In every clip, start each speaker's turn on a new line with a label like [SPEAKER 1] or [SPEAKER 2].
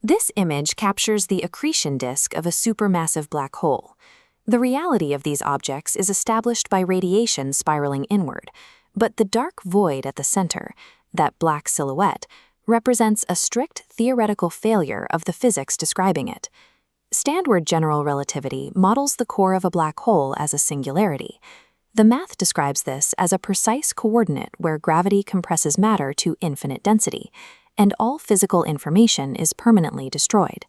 [SPEAKER 1] This image captures the accretion disk of a supermassive black hole. The reality of these objects is established by radiation spiraling inward, but the dark void at the center, that black silhouette, represents a strict theoretical failure of the physics describing it. Standard general relativity models the core of a black hole as a singularity. The math describes this as a precise coordinate where gravity compresses matter to infinite density, and all physical information is permanently destroyed.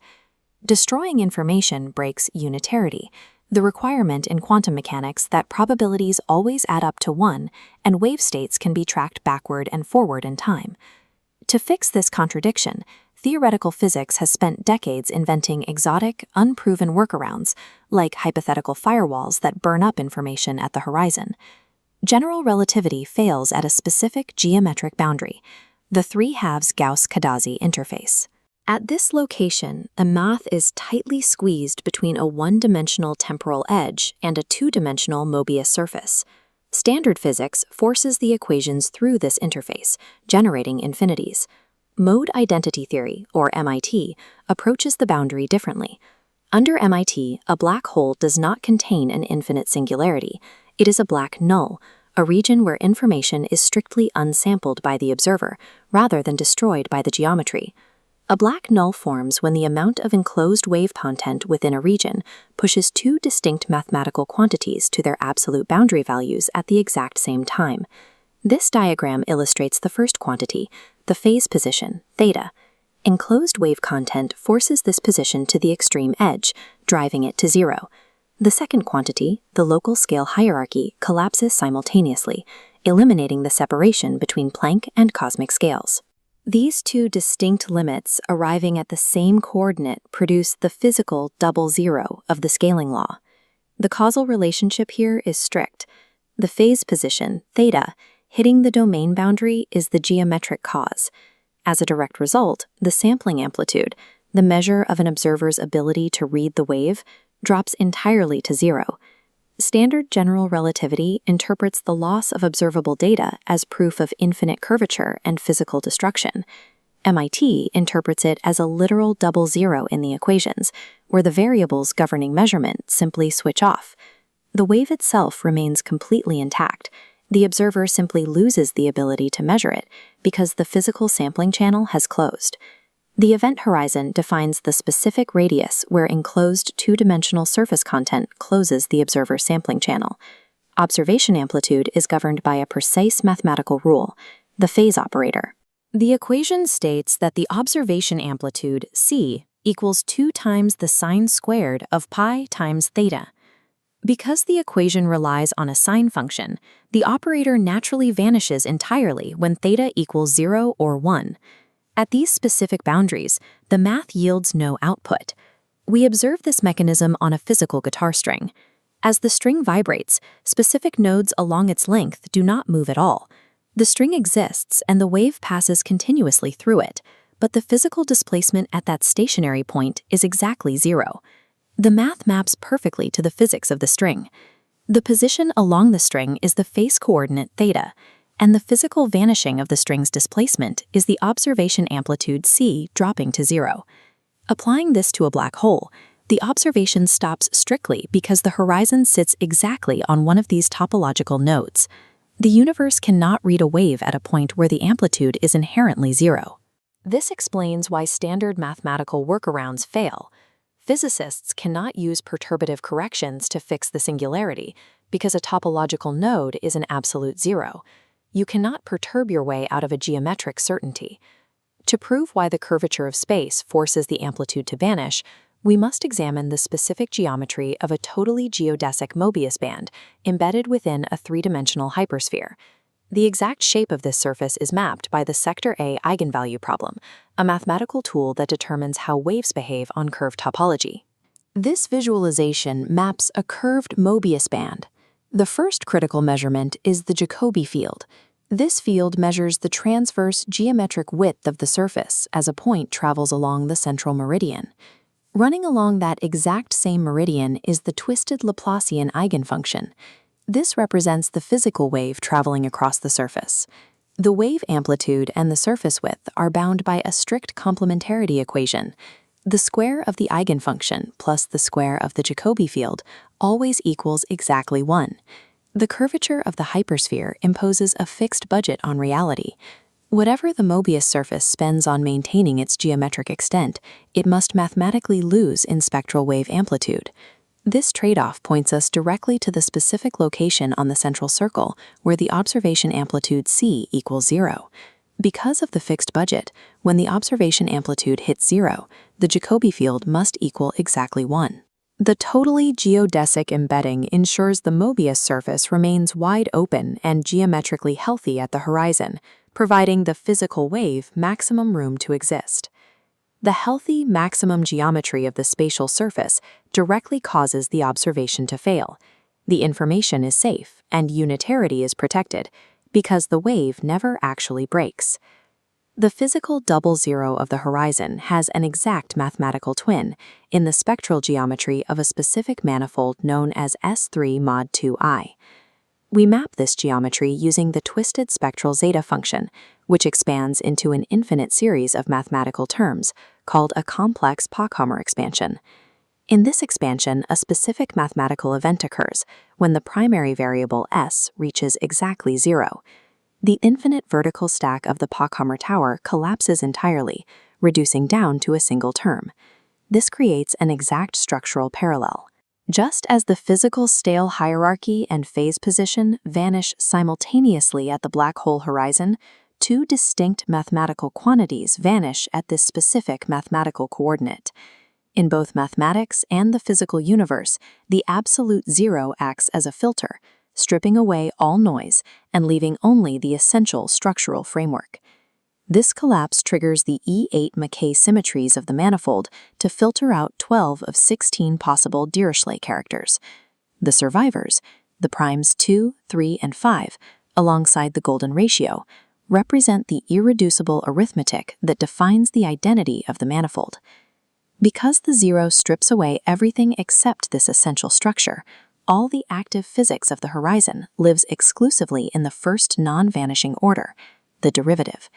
[SPEAKER 1] Destroying information breaks unitarity, the requirement in quantum mechanics that probabilities always add up to 1 and wave states can be tracked backward and forward in time. To fix this contradiction, theoretical physics has spent decades inventing exotic, unproven workarounds, like hypothetical firewalls that burn up information at the horizon. General relativity fails at a specific geometric boundary, the 3/2 Gauss-Kadazi interface. At this location, a math is tightly squeezed between a one-dimensional temporal edge and a two-dimensional Möbius surface. Standard physics forces the equations through this interface, generating infinities. Mode identity theory, or MIT, approaches the boundary differently. Under MIT, a black hole does not contain an infinite singularity. It is a black null, a region where information is strictly unsampled by the observer, rather than destroyed by the geometry. A black null forms when the amount of enclosed wave content within a region pushes two distinct mathematical quantities to their absolute boundary values at the exact same time. This diagram illustrates the first quantity, the phase position, theta. Enclosed wave content forces this position to the extreme edge, driving it to 0. The second quantity, the local scale hierarchy, collapses simultaneously, eliminating the separation between Planck and cosmic scales. These two distinct limits arriving at the same coordinate produce the physical double zero of the scaling law. The causal relationship here is strict. The phase position, theta, hitting the domain boundary is the geometric cause. As a direct result, the sampling amplitude, the measure of an observer's ability to read the wave, drops entirely to 0. Standard general relativity interprets the loss of observable data as proof of infinite curvature and physical destruction. MIT interprets it as a literal double zero in the equations, where the variables governing measurement simply switch off. The wave itself remains completely intact. The observer simply loses the ability to measure it because the physical sampling channel has closed. The event horizon defines the specific radius where enclosed two-dimensional surface content closes the observer's sampling channel. Observation amplitude is governed by a precise mathematical rule, the phase operator. The equation states that the observation amplitude, c, equals 2 times the sine squared of pi times theta. Because the equation relies on a sine function, the operator naturally vanishes entirely when theta equals 0 or 1. At these specific boundaries, the math yields no output. We observe this mechanism on a physical guitar string. As the string vibrates, specific nodes along its length do not move at all. The string exists and the wave passes continuously through it, but the physical displacement at that stationary point is exactly 0. The math maps perfectly to the physics of the string. The position along the string is the phase coordinate theta, and the physical vanishing of the string's displacement is the observation amplitude c dropping to 0. Applying this to a black hole, the observation stops strictly because the horizon sits exactly on one of these topological nodes. The universe cannot read a wave at a point where the amplitude is inherently 0. This explains why standard mathematical workarounds fail. Physicists cannot use perturbative corrections to fix the singularity because a topological node is an absolute 0. You cannot perturb your way out of a geometric certainty. To prove why the curvature of space forces the amplitude to vanish, we must examine the specific geometry of a totally geodesic Möbius band embedded within a three-dimensional hypersphere. The exact shape of this surface is mapped by the sector A eigenvalue problem, a mathematical tool that determines how waves behave on curved topology. This visualization maps a curved Möbius band. The first critical measurement is the Jacobi field. This field measures the transverse geometric width of the surface as a point travels along the central meridian. Running along that exact same meridian is the twisted Laplacian eigenfunction. This represents the physical wave traveling across the surface. The wave amplitude and the surface width are bound by a strict complementarity equation. The square of the eigenfunction plus the square of the Jacobi field always equals exactly 1. The curvature of the hypersphere imposes a fixed budget on reality. Whatever the Möbius surface spends on maintaining its geometric extent, it must mathematically lose in spectral wave amplitude. This trade-off points us directly to the specific location on the central circle where the observation amplitude c equals 0. Because of the fixed budget, when the observation amplitude hits 0, the Jacobi field must equal exactly 1. The totally geodesic embedding ensures the Möbius surface remains wide open and geometrically healthy at the horizon, providing the physical wave maximum room to exist. The healthy maximum geometry of the spatial surface directly causes the observation to fail. The information is safe and unitarity is protected because the wave never actually breaks. The physical double zero of the horizon has an exact mathematical twin in the spectral geometry of a specific manifold known as S3 mod 2I. We map this geometry using the twisted spectral zeta function, which expands into an infinite series of mathematical terms called a complex Pochhammer expansion. In this expansion, a specific mathematical event occurs when the primary variable s reaches exactly 0. The infinite vertical stack of the Pochhammer tower collapses entirely, reducing down to a single term. This creates an exact structural parallel. Just as the physical stale hierarchy and phase position vanish simultaneously at the black hole horizon, two distinct mathematical quantities vanish at this specific mathematical coordinate. In both mathematics and the physical universe, the absolute zero acts as a filter, stripping away all noise and leaving only the essential structural framework. This collapse triggers the E8 Mackay symmetries of the manifold to filter out 12 of 16 possible Dirichlet characters. The survivors, the primes 2, 3, and 5, alongside the golden ratio, represent the irreducible arithmetic that defines the identity of the manifold. Because the zero strips away everything except this essential structure, all the active physics of the horizon lives exclusively in the first non-vanishing order, the derivative.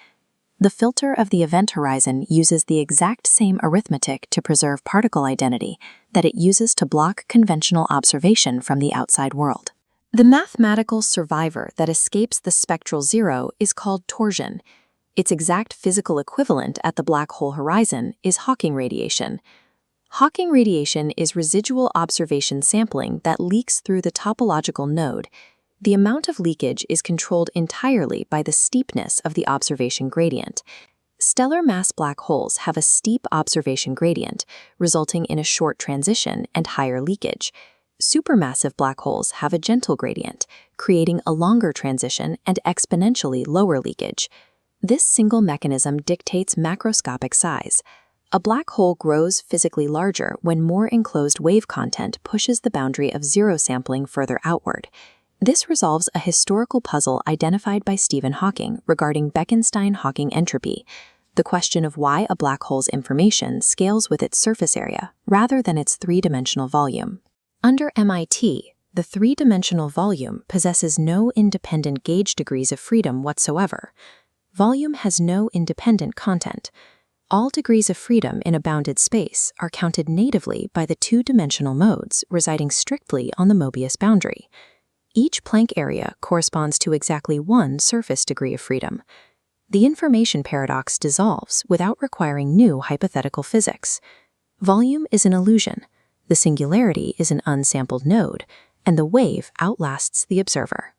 [SPEAKER 1] The filter of the event horizon uses the exact same arithmetic to preserve particle identity that it uses to block conventional observation from the outside world. The mathematical survivor that escapes the spectral zero is called torsion. Its exact physical equivalent at the black hole horizon is Hawking radiation. Hawking radiation is residual observation sampling that leaks through the topological node. The amount of leakage is controlled entirely by the steepness of the observation gradient. Stellar mass black holes have a steep observation gradient, resulting in a short transition and higher leakage. Supermassive black holes have a gentle gradient, creating a longer transition and exponentially lower leakage. This single mechanism dictates macroscopic size. A black hole grows physically larger when more enclosed wave content pushes the boundary of zero sampling further outward. This resolves a historical puzzle identified by Stephen Hawking regarding Bekenstein-Hawking entropy, the question of why a black hole's information scales with its surface area rather than its three-dimensional volume. Under MIT, the three-dimensional volume possesses no independent gauge degrees of freedom whatsoever. Volume has no independent content. All degrees of freedom in a bounded space are counted natively by the two-dimensional modes residing strictly on the Möbius boundary. Each Planck area corresponds to exactly one surface degree of freedom. The information paradox dissolves without requiring new hypothetical physics. Volume is an illusion, the singularity is an unsampled node, and the wave outlasts the observer.